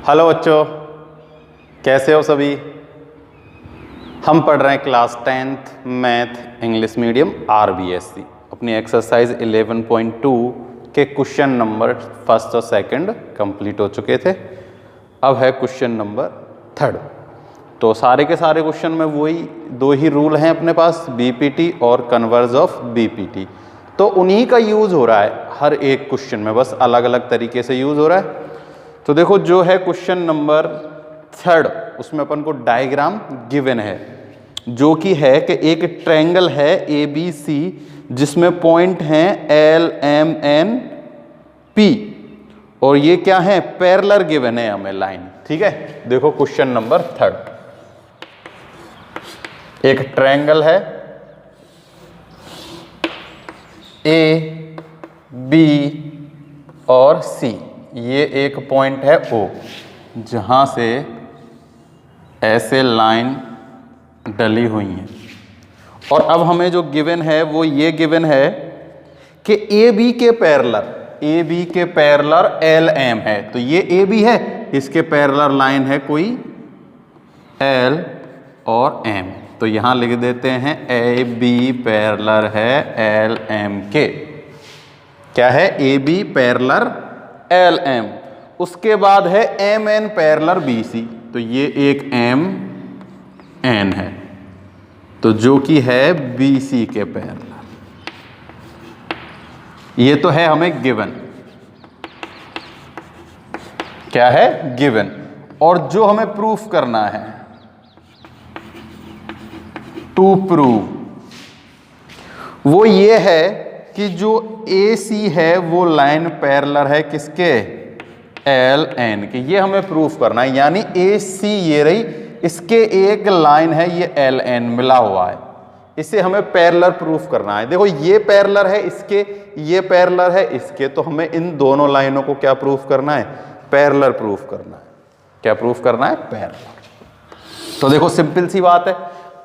Hello बच्चों, कैसे हो सभी। हम पढ़ रहे हैं class 10th math English medium RBSC। अपनी एक्सरसाइज 11.2 के क्वेश्चन नंबर फर्स्ट और सेकंड कंप्लीट हो चुके थे। अब है क्वेश्चन नंबर थर्ड। तो सारे के सारे क्वेश्चन में वही दो ही रूल हैं अपने पास, BPT और कन्वर्ज ऑफ BPT। तो उन्हीं का यूज़ हो रहा है हर एक क्वेश्चन में, बस अलग अलग तरीके से यूज़ हो रहा है। तो देखो जो है क्वेश्चन नंबर थर्ड, उसमें अपन को डायग्राम गिवन है, जो कि है कि एक ट्रायंगल है ABC जिसमें पॉइंट हैं L, M, N, P और ये क्या है, पैरेलल गिवन है हमें लाइन। ठीक है, देखो क्वेश्चन नंबर थर्ड, एक ट्रायंगल है A, B और C, ये एक पॉइंट है O, जहां से ऐसे लाइन डली हुई हैं। और अब हमें जो गिवन है वो ये गिवन है कि AB के पैरेलल LM है। तो ये AB है, इसके पैरेलल लाइन है कोई L और M। तो यहां लिख देते हैं AB पैरेलल है LM के। क्या है, AB पैरेलल LM। उसके बाद है MN पैरेलल BC। तो ये एक MN है, तो जो कि है BC के पैरेलल। ये तो है हमें गिवन। क्या है, गिवन। और जो हमें प्रूफ करना है, टू प्रूव, वो ये है कि जो AC है वो लाइन पैरेलल है किसके, LN के। ये हमें प्रूफ करना है, यानी AC ये रही, इसके एक लाइन है ये LN मिला हुआ है, इसे हमें पैरेलल प्रूफ करना है। देखो ये पैरेलल है इसके, ये पैरेलल है इसके, तो हमें इन दोनों लाइनों को क्या प्रूफ करना है, पैरेलल प्रूफ करना है। क्या प्रूफ करना है, पैरेलल। तो देखो सिंपल सी बात है,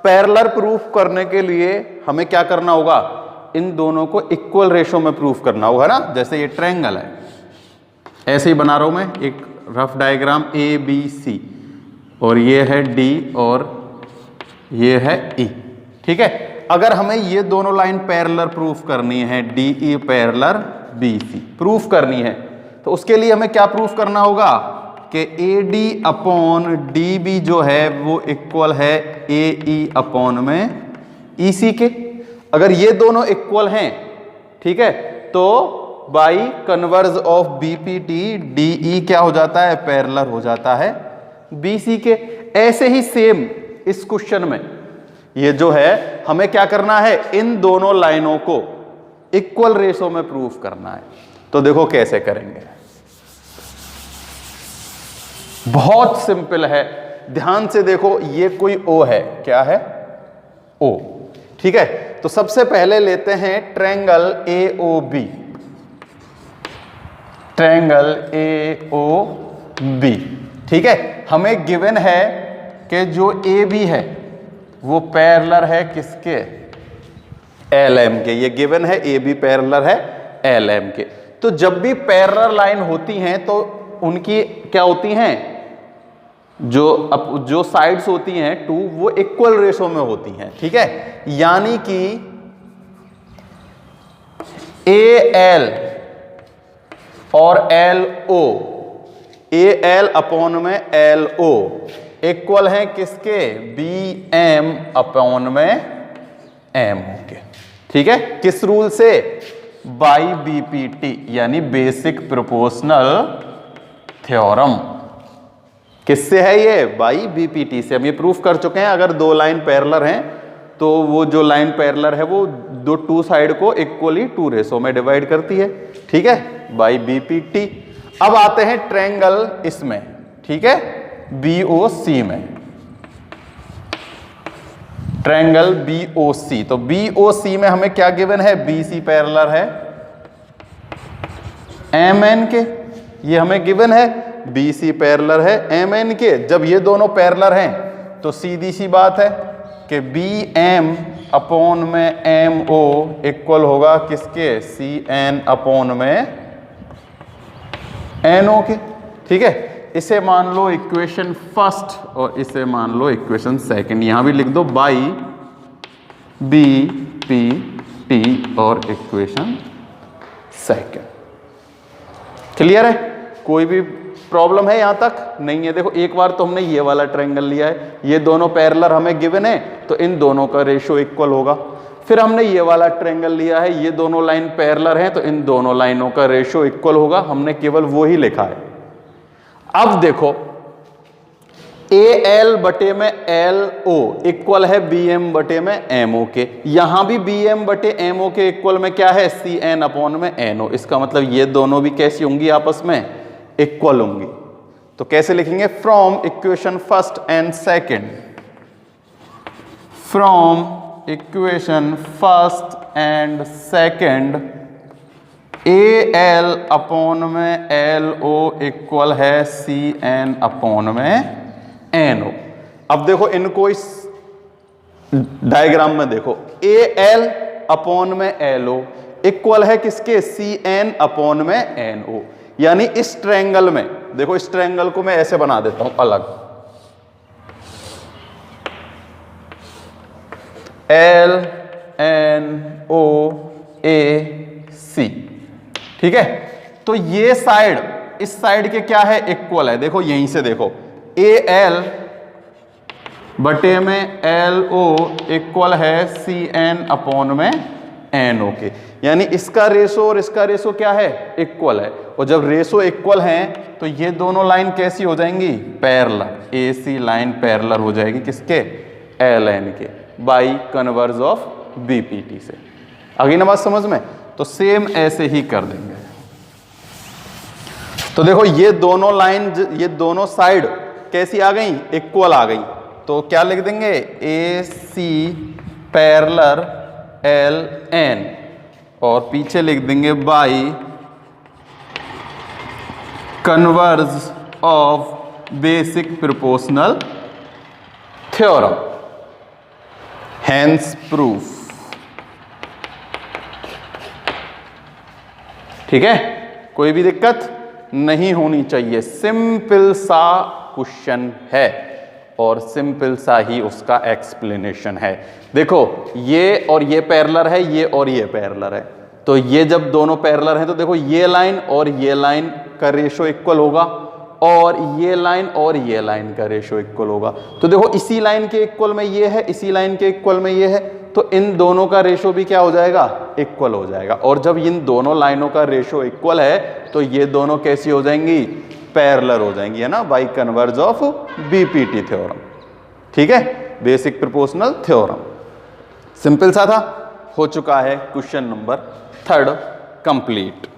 पैरेलल प्रूफ करने के लिए हमें क्या करना होगा, इन दोनों को इक्वल रेशो में प्रूफ करना होगा ना। जैसे ये ट्रायंगल है, ऐसे ही बना रहा हूं मैं एक रफ डायग्राम ABC, और ये है D और ये है E। ठीक है, अगर हमें ये दोनों लाइन पैरेलल प्रूफ करनी है, DE पैरेलल BC प्रूफ करनी है, तो उसके लिए हमें क्या प्रूफ करना होगा कि AD अपॉन DB जो है वो इक्वल है AE अपॉन में EC के। अगर ये दोनों इक्वल हैं, ठीक है, तो by converse of BPT DE क्या हो जाता है, पैरेलल हो जाता है BC के। ऐसे ही सेम इस क्वेश्चन में ये जो है हमें क्या करना है, इन दोनों लाइनों को इक्वल रेशो में प्रूफ करना है। तो देखो कैसे करेंगे, बहुत सिंपल है, ध्यान से देखो। ये कोई O है, क्या है, O। ठीक है, तो सबसे पहले लेते हैं ट्रायंगल AOB, ट्रायंगल AOB। ठीक है, हमें गिवन है कि जो AB है वो पैरेलल है किसके, LM के। ये गिवन है AB पैरेलल है LM के। तो जब भी पैरेलल लाइन होती हैं तो उनकी क्या होती हैं, जो साइड्स होती हैं टू, वो इक्वल रेशो में होती हैं। ठीक है, यानी कि AL और LO, AL अपॉन में LO इक्वल है किसके, BM अपॉन में MO के। ठीक है, किस रूल से, बाई BPT यानी बेसिक प्रोपोर्शनल थ्योरम। किससे है ये, बाई BPT से। हम ये प्रूफ कर चुके हैं, अगर दो लाइन पैरेलल हैं तो वो जो लाइन पैरेलल है वो दो टू साइड को इक्वली टू रेशो में डिवाइड करती है। ठीक है, बाई BPT। अब आते हैं ट्रायंगल इसमें, ठीक है, BOC में, ट्रायंगल BOC। तो BOC में हमें क्या गिवन है, BC पैरेलल है MN के, ये हमें गिवन है। BC पैरेलल है MN के। जब ये दोनों पैरेलल हैं तो सीधी सी बात है कि BM अपॉन में MO इक्वल होगा किसके, CN अपॉन में NO के। ठीक है, इसे मान लो इक्वेशन फर्स्ट और इसे मान लो इक्वेशन सेकंड। यहां भी लिख दो बाई बी पी टी और इक्वेशन सेकंड। क्लियर है? कोई भी प्रॉब्लम है यहां तक? नहीं है। देखो एक बार तो हमने ये वाला ट्रायंगल लिया है, ये दोनों पैरेलल हमें गिवन है तो इन दोनों का रेशियो इक्वल होगा। फिर हमने ये वाला ट्रायंगल लिया है, ये दोनों लाइन पैरेलल हैं तो इन दोनों लाइनों का रेशियो इक्वल होगा। हमने केवल वो ही लिखा है। अब देखो ए एल बटे में एल ओ इक्वल है बी एम बटे में एम ओ के। यहां भी बी एम बटे एम ओ के इक्वल में क्या है? सी एन अपॉन में एन ओ। इसका मतलब ये दोनों भी कैसी होंगी? आपस में इक्वल होंगी। तो कैसे लिखेंगे? From equation first and second, from equation first and second A L upon में एल ओ इक्वल है सी एन अपॉन में एन ओ। अब देखो इनको इस डायग्राम में देखो, ए एल अपॉन में एल ओ इक्वल है किसके? सी एन अपॉन में एन ओ। यानी इस ट्रायंगल में देखो, इस ट्रायंगल को मैं ऐसे बना देता हूं अलग, एल एन ओ ए सी। ठीक है? तो ये साइड इस साइड के क्या है? इक्वल है। देखो यहीं से देखो, ए एल बटे में एल ओ इक्वल है सी एन अपॉन में एन ओ के। यानी इसका रेशो और इसका रेशो क्या है? इक्वल है। और जब रेशो इक्वल है तो ये दोनों लाइन कैसी हो जाएंगी? पैरेलल। ए सी लाइन पैरेलल हो जाएगी किसके? एल एन के, बाई कन्वर्ज ऑफ बीपीटी से। अगली ना बात समझ में? तो सेम ऐसे ही कर देंगे। तो देखो ये दोनों लाइन, ये दोनों साइड कैसी आ गई? इक्वल आ गई। तो क्या लिख देंगे? ए सी पैरेलल एल एन और पीछे लिख देंगे by converge of basic proportional theorem, hence proof. ठीक है? कोई भी दिक्कत नहीं होनी चाहिए। सिंपल सा क्वेश्चन है और सिंपल सा ही उसका एक्सप्लेनेशन है। देखो ये और ये पैरेलल है, ये और ये पैरेलल है। तो ये जब दोनों पैरेलल हैं तो देखो ये लाइन और ये लाइन का रेशो इक्वल होगा और ये लाइन और ये लाइन का रेशो इक्वल होगा। तो देखो इसी लाइन के इक्वल में ये है, इसी लाइन के इक्वल में ये है, तो इन दोनों का रेशो भी क्या हो जाएगा? इक्वल हो जाएगा। और जब इन दोनों लाइनों का रेशो इक्वल है तो ये दोनों कैसी हो जाएंगी? पैरेलल हो जाएंगी, है ना, by converse of BPT theorem. ठीक है? Basic proportional theorem. सिंपल सा था, हो चुका है question number 3 complete.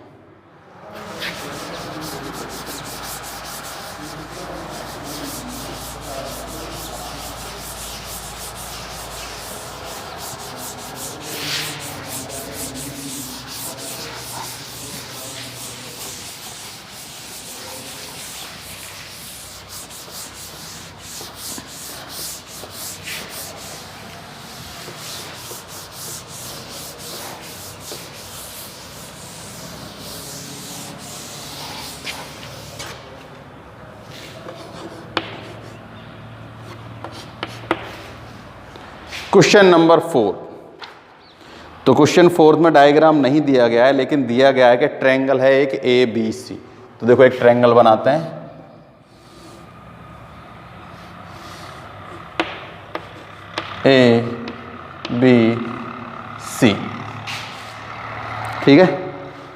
Question number 4। तो क्वेश्चन 4 में डायग्राम नहीं दिया गया है, लेकिन दिया गया है कि ट्रायंगल है एक ए बी सी। तो देखो एक ट्रायंगल बनाते हैं। A B C. ठीक है?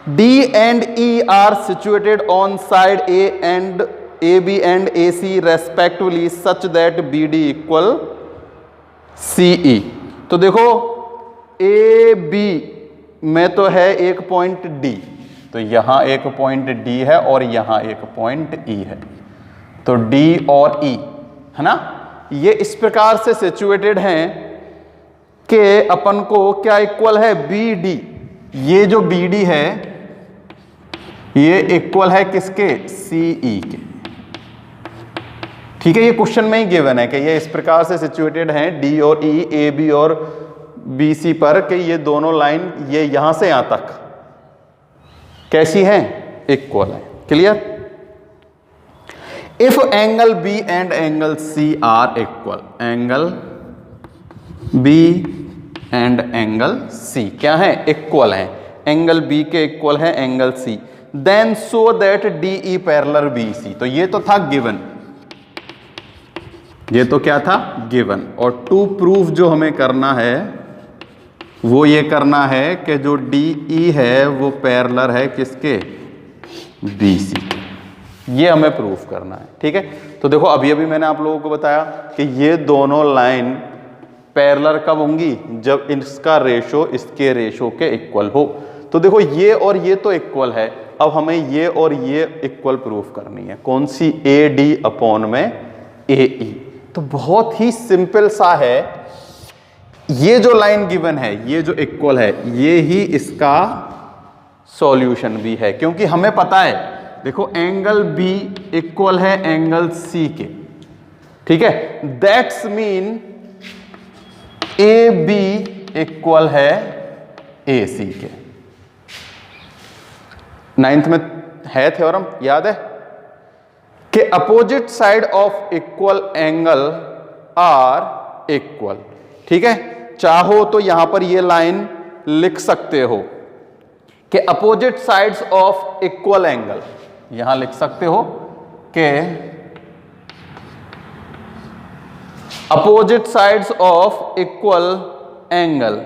D and E are situated on side A and A B and A C respectively such that B D equal CE। तो देखो ए बी में तो है एक पॉइंट D, तो यहां एक पॉइंट D है और यहां एक पॉइंट E है। तो D और E, है ना, ये इस प्रकार से सिचुएटेड हैं कि अपन को क्या इक्वल है? BD। ये जो BD है ये इक्वल है किसके? CE के। ठीक है? ये क्वेश्चन में ही गिवन है कि ये इस प्रकार से सिचुएटेड हैं डी और ई, ए बी और बी सी पर, कि ये दोनों लाइन ये यहां से यहां तक कैसी हैं? इक्वल है। Clear? If angle B and angle C are equal, angle B and angle C क्या है, इक्वल है, एंगल बी के इक्वल है angle C, then so that D E parallel B C. तो ये तो था गिवन, ये तो क्या था गिवन, और टू प्रूफ जो हमें करना है वो ये करना है कि जो डी ई है वो पैरेलल है किसके, बी सी के, ये हमें प्रूफ करना है। ठीक है, तो देखो अभी अभी मैंने आप लोगों को बताया कि ये दोनों लाइन पैरेलल कब होंगी, जब इसका रेशो इसके रेशो के इक्वल हो। तो देखो ये और ये तो इक्वल है, अब हमें ये और ये इक्वल प्रूफ करनी है, कौन सी, ए डी अपॉन में ए ई। तो बहुत ही सिंपल सा है, ये जो लाइन गिवन है, ये जो इक्वल है, ये ही इसका सॉल्यूशन भी है, क्योंकि हमें पता है देखो एंगल बी इक्वल है एंगल सी के। ठीक है, that's mean A B equal है ए सी के। 9th में है थ्योरम, याद है कि opposite side of equal angle are equal. ठीक है, चाहो तो यहां पर ये लाइन लिख सकते हो कि opposite sides of equal angle, यहां लिख सकते हो कि opposite sides of equal angle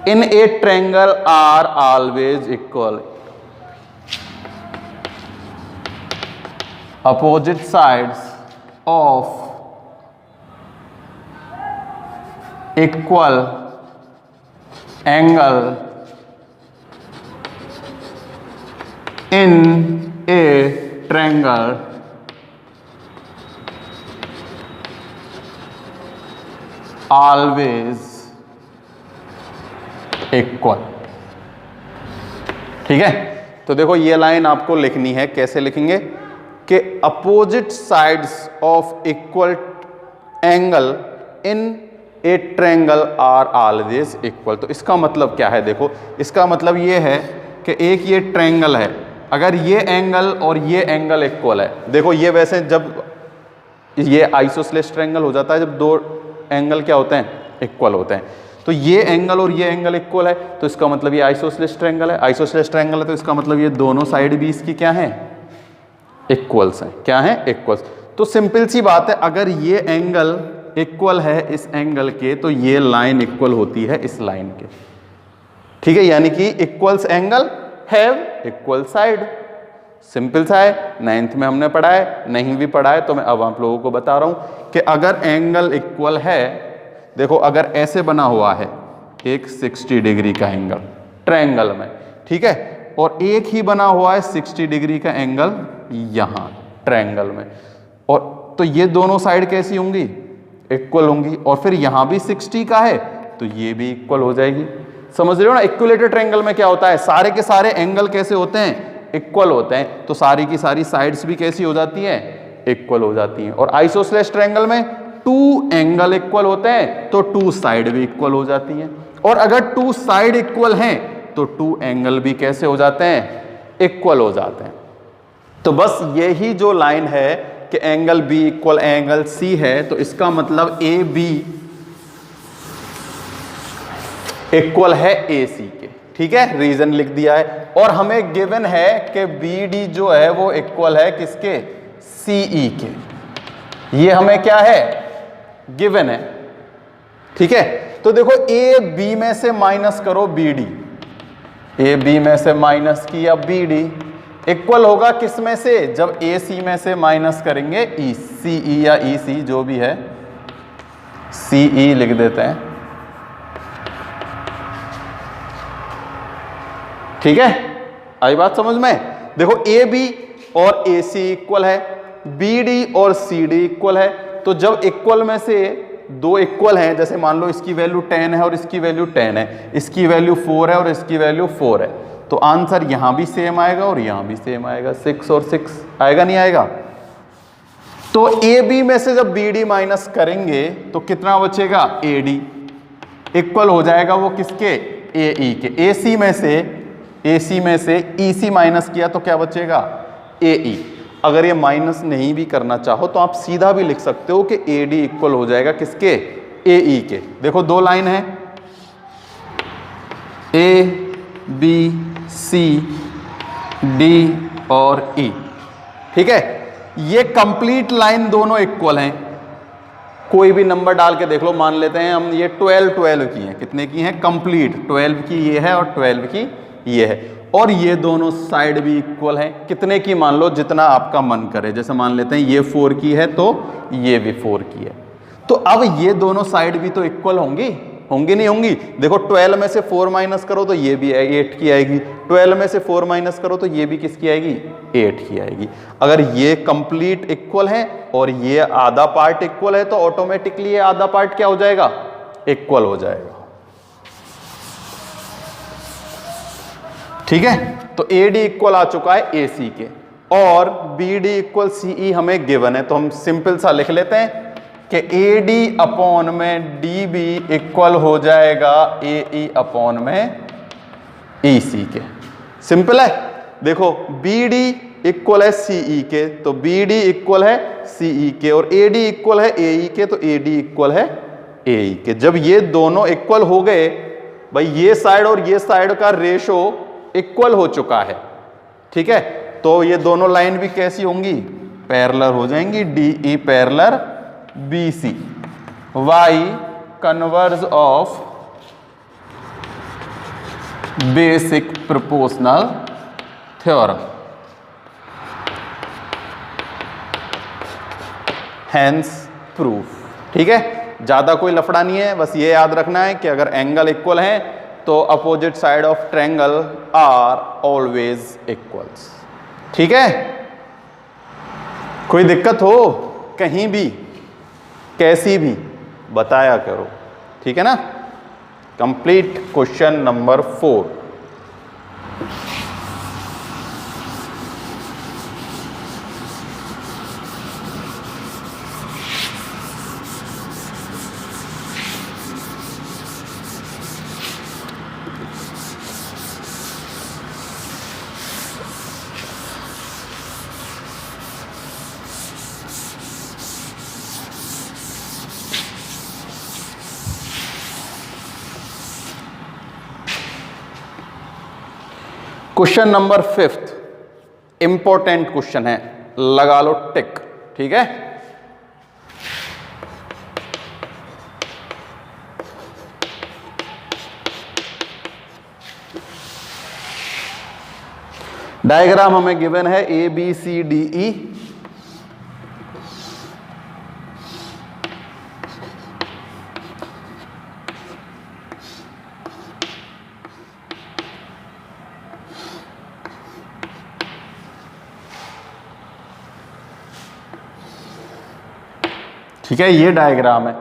in a triangle are always equal. Opposite sides of equal angle in a triangle always equal. ठीक है, तो देखो ये लाइन आपको लिखनी है, कैसे लिखेंगे कि opposite sides of equal angle in a triangle are always equal. तो इसका मतलब क्या है, देखो इसका मतलब ये है कि एक ये ट्रायंगल है, अगर ये एंगल और ये एंगल इक्वल है, देखो ये वैसे जब ये आइसोसेलेस ट्रायंगल हो जाता है जब दो एंगल क्या होते हैं, इक्वल होते हैं। तो ये एंगल और ये एंगल इक्वल है, तो इसका मतलब ये आइसोसेलेस ट्रायंगल है, आइसोसेलेस ट्रायंगल है तो इसका मतलब ये दोनों साइड भी इसकी क्या है, इक्वल्स हैं। क्या है, इक्वल्स। तो सिंपल सी बात है, अगर ये एंगल इक्वल है इस एंगल के तो ये लाइन इक्वल होती है इस लाइन के। ठीक है, यानी कि equals angle have equal side. Simple सा है, 9th में हमने पढ़ा है, नहीं भी पढ़ा है तो मैं अब आप लोगों को बता रहा हूं कि अगर एंगल इक्वल है, देखो अगर ऐसे बना हुआ है एक 60 डिग्री का एंगल ट्रायंगल में, ठीक है, और एक ही बना हुआ है 60 डिग्री का एंगल यहां ट्रायंगल में, और तो ये दोनों साइड कैसी होंगी, इक्वल होंगी, और फिर यहां भी 60 का है तो ये भी इक्वल हो जाएगी। समझ रहे हो ना, इक्विलेटरल ट्रायंगल में क्या होता है, सारे के सारे एंगल कैसे होते हैं, इक्वल होते हैं, तो सारी की सारी साइड्स भी कैसी हो जाती हैं, इक्वल हो जाती हैं। और आइसोसेलेस ट्रायंगल में टू एंगल इक्वल होते हैं तो टू साइड भी इक्वल हो जाती हैं, और अगर टू साइड इक्वल हैं तो टू एंगल भी कैसे हो जाते हैं, इक्वल हो जाते हैं। तो बस यही जो लाइन है कि angle B equal angle C है, तो इसका मतलब ए बी इक्वल है ए सी के। ठीक है, रीजन लिख दिया है, और हमें गिवन है कि बी डी जो है वो इक्वल है किसके, सी ई के। ये हमें क्या है, गिवन है। ठीक है, तो देखो ए बी में से माइनस करो बी डी, ए बी में से माइनस किया बी डी, इक्वल होगा किस में से, जब ए सी में से माइनस करेंगे ई, सी ई या ई सी जो भी है, सी ई लिख देते हैं। ठीक है, आई बात समझ में। देखो ए बी और ए सी इक्वल है, बी डी और सी डी इक्वल है, तो जब इक्वल में से दो इक्वल हैं, जैसे मान लो इसकी वैल्यू 10 है और इसकी वैल्यू 10 है, इसकी वैल्यू 4 है और इसकी वैल्यू 4 है, तो आंसर यहां भी सेम आएगा और यहां भी सेम आएगा, 6 और 6 आएगा, नहीं आएगा। तो ए बी में से जब बी डी माइनस करेंगे तो कितना बचेगा, ए डी इक्वल हो जाएगा वो किसके, ए ई के। ए सी में से ई सी माइनस किया तो क्या बचेगा, ए ई। अगर ये माइनस नहीं भी करना चाहो तो आप सीधा भी लिख सकते हो कि ए डी इक्वल हो जाएगा किसके, ए ई के। देखो दो लाइन है ए बी सी डी और ई, ठीक है। ये कंप्लीट लाइन दोनों इक्वल हैं, कोई भी नंबर डाल के देख लो। मान लेते हैं हम ये 12 की हैं, कितने की हैं, कंप्लीट 12 की ये है और 12 की ये है, और ये दोनों साइड भी इक्वल हैं। कितने की, मान लो जितना आपका मन करे। जैसे मान लेते हैं ये 4 की है तो ये भी 4 की है, तो अब ये दोनों साइड भी तो इक्वल होंगी, होंगी नहीं होंगी। देखो 12 में से 4 माइनस करो तो ये भी 8 की आएगी, 12 में से 4 माइनस करो तो ये भी किसकी आएगी, 8 की आएगी। अगर ये कंप्लीट इक्वल है और ये आधा पार्ट इक्वल है तो ऑटोमेटिकली ये आधा पार्ट क्या हो जाएगा, इक्वल हो जाएगा, ठीक है। तो ए डी इक्वल आ चुका है ए सी के, और बी डी इक्वल सी ई हमें गिवन है, तो हम सिंपल सा लिख लेते हैं कि ए डी अपॉन में डी बी इक्वल हो जाएगा ए ई अपॉन में ई सी के। सिंपल है। देखो बी डी इक्वल है सी ई के, तो बी डी इक्वल है सी ई के, और ए डी इक्वल है ए ई के, तो ए डी इक्वल है ए ई के। जब ये दोनों इक्वल हो गए भाई, ये साइड और ये साइड का रेशो इक्वल हो चुका है, ठीक है, तो ये दोनों लाइन भी कैसी होंगी, पैरेलल हो जाएंगी। D E parallel B C, why converse of basic proportional theorem, hence proof, ठीक है। ज्यादा कोई लफड़ा नहीं है, बस ये याद रखना है कि अगर एंगल इक्वल है तो opposite side of triangle are always equals, ठीक है। कोई दिक्कत हो कहीं भी, कैसी भी, बताया करो, ठीक है ना। Complete question number 4। Question number 5 important question है, लगा लो टिक, ठीक है। डायग्राम हमें गिवन है A B C D E, ठीक है, ये डायग्राम है।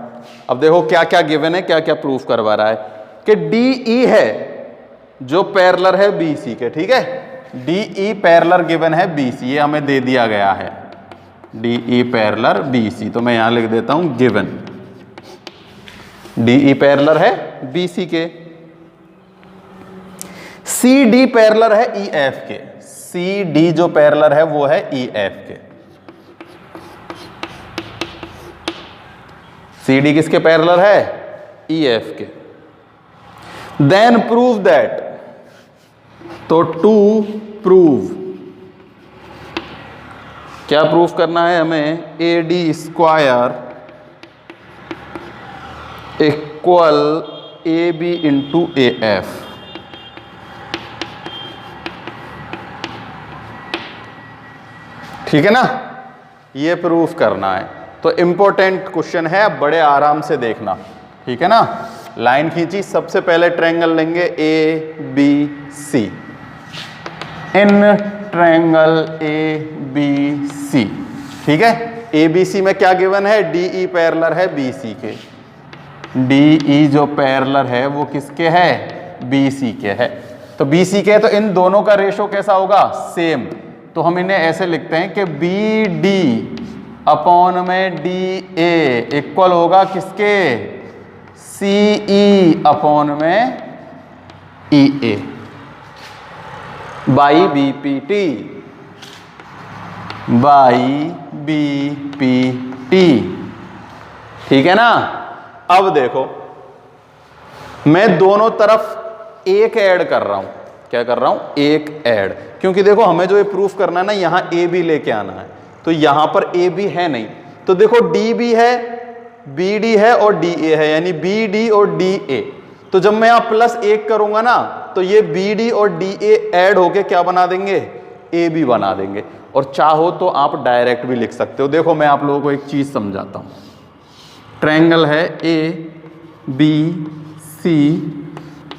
अब देखो क्या क्या गिवन है, क्या क्या प्रूफ करवा रहा है कि डी ई है जो पैरेलल है बी सी के, ठीक है। डी ई पैरेलल गिवन है बी सी, ये हमें दे दिया गया है, D E parallel B C, तो मैं यहां लिख देता हूं गिवन, डी ई पैरेलल है बी सी के। सी डी पैरेलल है ई एफ के, सी डी जो पैरेलल है वो है ई एफ के। सी डी किसके पैरेलल है, ई एफ के। देन प्रूव दैट, तो टू प्रूव, क्या प्रूफ करना है हमें, A D square equal A B into A F. ठीक है ना, ये प्रूफ करना है। तो इंपॉर्टेंट क्वेश्चन है, बड़े आराम से देखना, ठीक है ना। लाइन खींची, सबसे पहले ट्रायंगल लेंगे A B C. In triangle A B C, ठीक है। ए बी सी में क्या गिवन है, डी ई पैरेलल है बी सी के। डी ई जो पैरेलल है वो किसके है, बी सी के है। तो बी सी के है, तो इन दोनों का रेशो कैसा होगा, सेम। तो हम इन्हें ऐसे लिखते हैं कि बी डी अपॉन में डी ए इक्वल होगा किसके, सी ई अपॉन में E A by B P T. By B P T. ठीक है ना। अब देखो मैं दोनों तरफ एक ऐड कर रहा हूं। क्या कर रहा हूं? एक ऐड, क्योंकि देखो हमें जो ये प्रूफ करना है ना, यहां ए बी लेके आना है, तो यहां पर ए बी है नहीं, तो देखो डी बी है, बी डी है और डी ए है, यानी बी डी और डी ए। तो जब मैं यहां प्लस एक करूंगा ना, तो ये बी डी और डी ए ऐड होके क्या बना देंगे? ए बी बना देंगे। और चाहो तो आप डायरेक्ट भी लिख सकते हो। देखो मैं आप लोगों को एक चीज समझाता हूं। ट्रायंगल है ए बी सी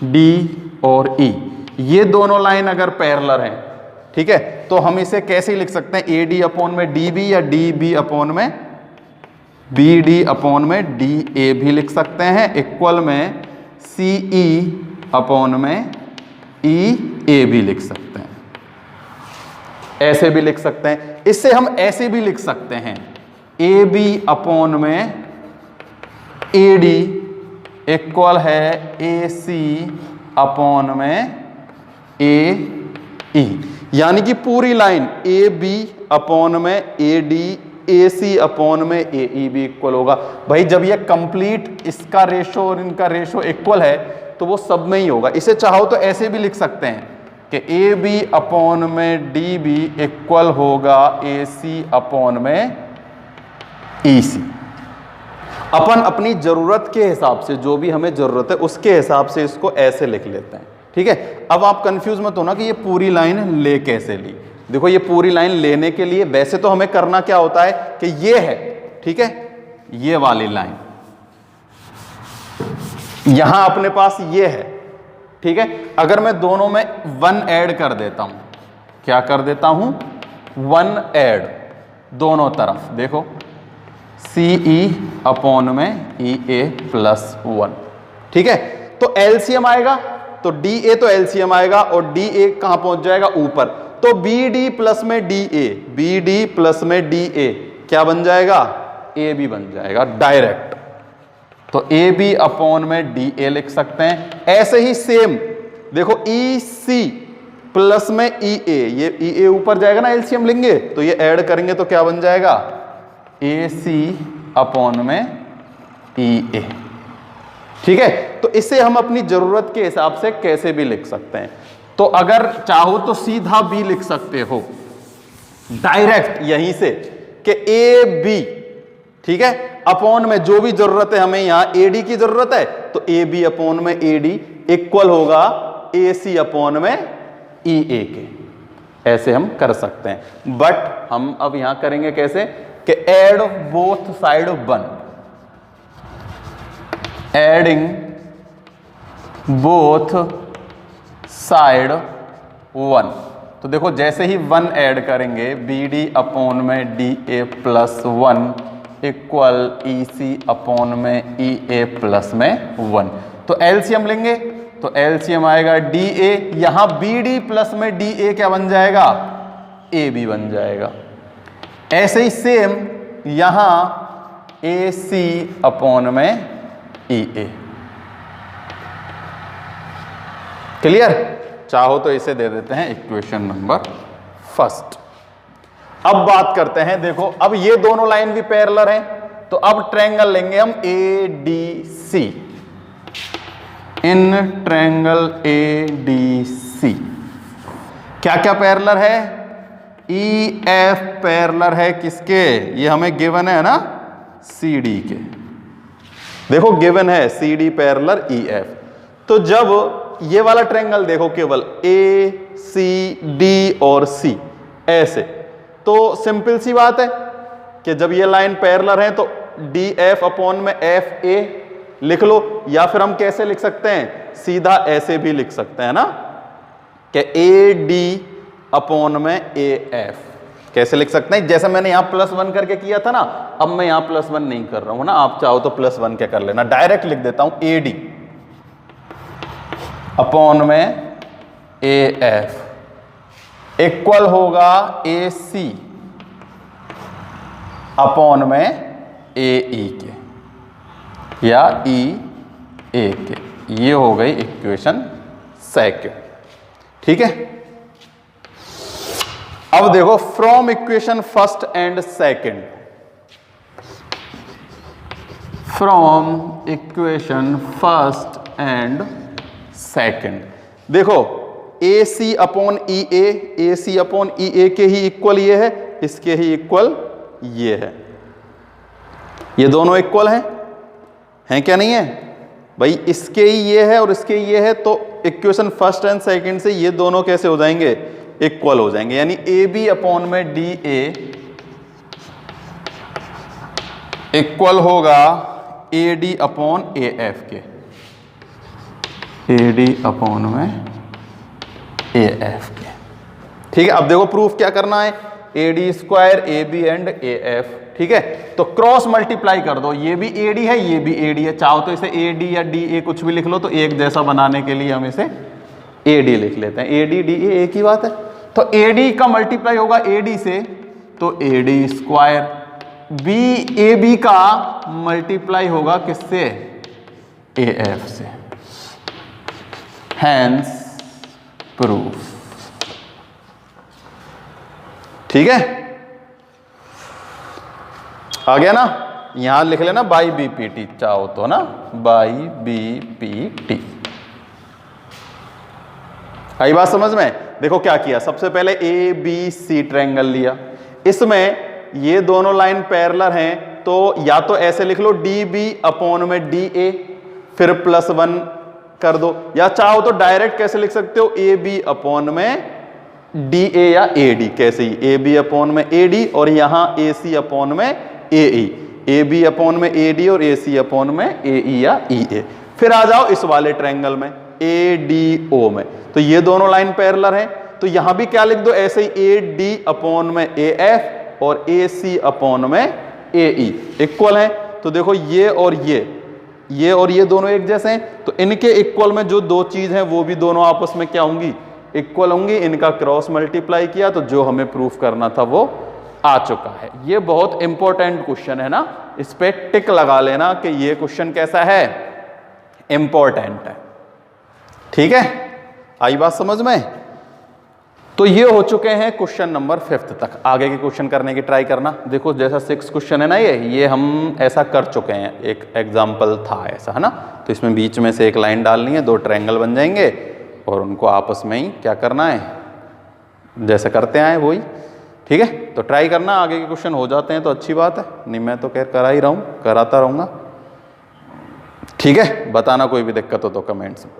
डी और ई, ये दोनों लाइन अगर पैरेलल हैं, ठीक है, तो हम इसे कैसे लिख सकते हैं? ए डी अपॉन में डी बी, या डी बी अपॉन में बी डी अपॉन में डी ए भी लिख सकते हैं, इक्वल में सी ई अपॉन में ई ए भी लिख सकते हैं। ऐसे भी लिख सकते हैं। इससे हम ऐसे भी लिख सकते हैं, ए बी अपॉन में ए डी इक्वल है ए सी अपॉन में ए ई, यानी कि पूरी लाइन ए बी अपॉन में A D A C upon में ए ई भी इक्वल होगा। भाई जब ये कंप्लीट इसका रेशो और इनका रेशो इक्वल है तो वो सब में ही होगा। इसे चाहो तो ऐसे भी लिख सकते हैं कि ए बी अपॉन में डी बी इक्वल होगा ए सी अपॉन में ई सी। अपन अपनी जरूरत के हिसाब से, जो भी हमें जरूरत है उसके हिसाब से इसको ऐसे लिख लेते हैं। ठीक है। अब आप कंफ्यूज मत होना कि ये पूरी लाइन ले कैसे ली। देखो ये पूरी लाइन लेने के लिए वैसे तो हमें करना क्या होता है कि ये है, ठीक है, ये वाली लाइन यहां अपने पास ये है, ठीक है। अगर मैं दोनों में 1 ऐड कर देता हूं, क्या कर देता हूं? 1 ऐड दोनों तरफ, देखो सी ई अपॉन में ई ए प्लस 1, ठीक है। तो एलसीएम आएगा, तो डी ए तो एलसीएम आएगा और डी ए कहां पहुंच जाएगा? ऊपर। तो बी डी प्लस में D A, B D plus में डी ए क्या बन जाएगा? ए बी बन जाएगा डायरेक्ट। तो ए बी अपॉन में डी ए लिख सकते हैं। ऐसे ही सेम देखो ई सी प्लस में ई ए, ये ई ए ऊपर जाएगा ना, एलसीएम लेंगे तो ये ऐड करेंगे तो क्या बन जाएगा? ए सी अपॉन में ई ए, ठीक है। तो इसे हम अपनी जरूरत के हिसाब से कैसे भी लिख सकते हैं। तो अगर चाहो तो सीधा भी लिख सकते हो डायरेक्ट यहीं से कि ए बी, ठीक है, अपॉन में जो भी जरूरत है हमें, यहां ए डी की जरूरत है तो ए बी अपॉन में ए डी इक्वल होगा ए सी अपॉन में ई ए के। ऐसे हम कर सकते हैं। बट हम अब यहां करेंगे कैसे कि add both side 1, adding both side 1। तो देखो जैसे ही 1 ऐड करेंगे, बी डी अपॉन में D A plus 1 equal E C upon में ई ए प्लस में 1। तो एलसीएम लेंगे तो एलसीएम आएगा डी ए, यहां बी डी प्लस में डी ए क्या बन जाएगा? ए बी बन जाएगा। ऐसे ही सेम यहां ए सी अपॉन में ई ए। क्लियर? चाहो तो इसे दे देते हैं इक्वेशन नंबर 1। अब बात करते हैं, देखो अब ये दोनों लाइन भी पैरेलल हैं, तो अब ट्रायंगल लेंगे हम A D C. In triangle A D C क्या क्या पैरेलल है? ई एफ पैरेलल है किसके? ये हमें गिवन है ना, सी डी के। देखो गिवन है C D parallel E F. तो जब ये वाला ट्रायंगल देखो केवल ए सी डी और सी ऐसे, तो सिंपल सी बात है कि जब ये लाइन पैरेलल है तो डी एफ अपॉन में एफ ए लिख लो, या फिर हम कैसे लिख सकते हैं? सीधा ऐसे भी लिख सकते हैं ना कि ए डी अपॉन में ए एफ। कैसे लिख सकते हैं? जैसे मैंने यहां +1 करके किया था ना, अब मैं यहां +1 नहीं कर रहा हूं ना, आप चाहो तो +1 क्या कर लेना, डायरेक्ट लिख देता हूं ए डी अपॉन में ए एफ इक्वल होगा ए सी अपॉन में ए ई के या ई ए के। ये हो गई इक्वेशन 2। ठीक है। अब देखो from equation first and second, from equation first and second, देखो ए सी अपॉन ई ए सी अपॉन ई ए के ही इक्वल ये है, इसके ही इक्वल ये है, ये दोनों इक्वल हैं क्या नहीं है भाई, इसके ही ये है और इसके ये है, तो इक्वेशन फर्स्ट एंड सेकंड से ये दोनों कैसे हो जाएंगे, इक्वल हो जाएंगे, यानी ए बी अपॉन में डी ए इक्वल होगा A D upon A F के, ए डी अपॉन में ए एफ के। ठीक है, अब देखो प्रूफ क्या करना है, A D square A B and A F. ठीक है, तो क्रॉस मल्टीप्लाई कर दो, ये भी ए डी है ये भी ए डी है, चाहो तो इसे ए डी या डी ए कुछ भी लिख लो, तो एक जैसा बनाने के लिए हम इसे ए डी लिख लेते हैं, ए डी डी ए एक ही बात है। तो ए डी का मल्टीप्लाई होगा ए डी से, तो A D square, B A B का मल्टीप्लाई होगा किससे, ए एफ से, हैंस प्रूफ। ठीक है, आ गया ना, यहां लिख लेना बाई बी पी टी चाहो तो ना, बाई बी पी टी। आई बात समझ में? देखो क्या किया, सबसे पहले ए बी सी ट्रायंगल लिया, इसमें ये दोनों लाइन पैरेलल हैं, तो या तो ऐसे लिख लो डी बी अपॉन में डी ए, फिर +1 कर दो, या चाहो तो डायरेक्ट कैसे लिख सकते हो, ए बी अपॉन में डी ए या ए डी, कैसे ही ए बी अपॉन में ए डी और यहां ए सी अपॉन में ए ई, ए बी अपॉन में ए डी और ए सी अपॉन में ए ई या ई ए। फिर आ जाओ इस वाले ट्रायंगल में ए डी ओ में, तो ये दोनों लाइन पैरेलल हैं, तो यहां भी क्या लिख दो ऐसे ही, ए डी अपॉन में ए एफ और ए सी अपॉन में ए ई इक्वल है। तो देखो ये और ये दोनों एक जैसे हैं, तो इनके इक्वल में जो दो चीज हैं वो भी दोनों आपस में क्या होंगी, इक्वल होंगी। इनका क्रॉस मल्टीप्लाई किया तो जो हमें प्रूफ करना था वो आ चुका है। ये बहुत इंपॉर्टेंट क्वेश्चन है ना, इस पे टिक लगा लेना कि ये क्वेश्चन कैसा है, इंपॉर्टेंट है। ठीक है, आई बात समझ में? तो ये हो चुके हैं क्वेश्चन नंबर 5 तक। आगे के क्वेश्चन करने की ट्राई करना। देखो जैसा 6 क्वेश्चन है ना, ये हम ऐसा कर चुके हैं, एक एग्जाम्पल था ऐसा, है ना। तो इसमें बीच में से एक लाइन डालनी है, 2 ट्रायंगल बन जाएंगे और उनको आपस में ही क्या करना है, जैसे करते आए वही। ठीक है, तो ट्राई करना, आगे के क्वेश्चन हो जाते हैं तो अच्छी बात है, नहीं मैं तो खैर करा ही रहा हूँ, कराता रहूँगा। ठीक है, बताना कोई भी दिक्कत हो तो कमेंट्स में।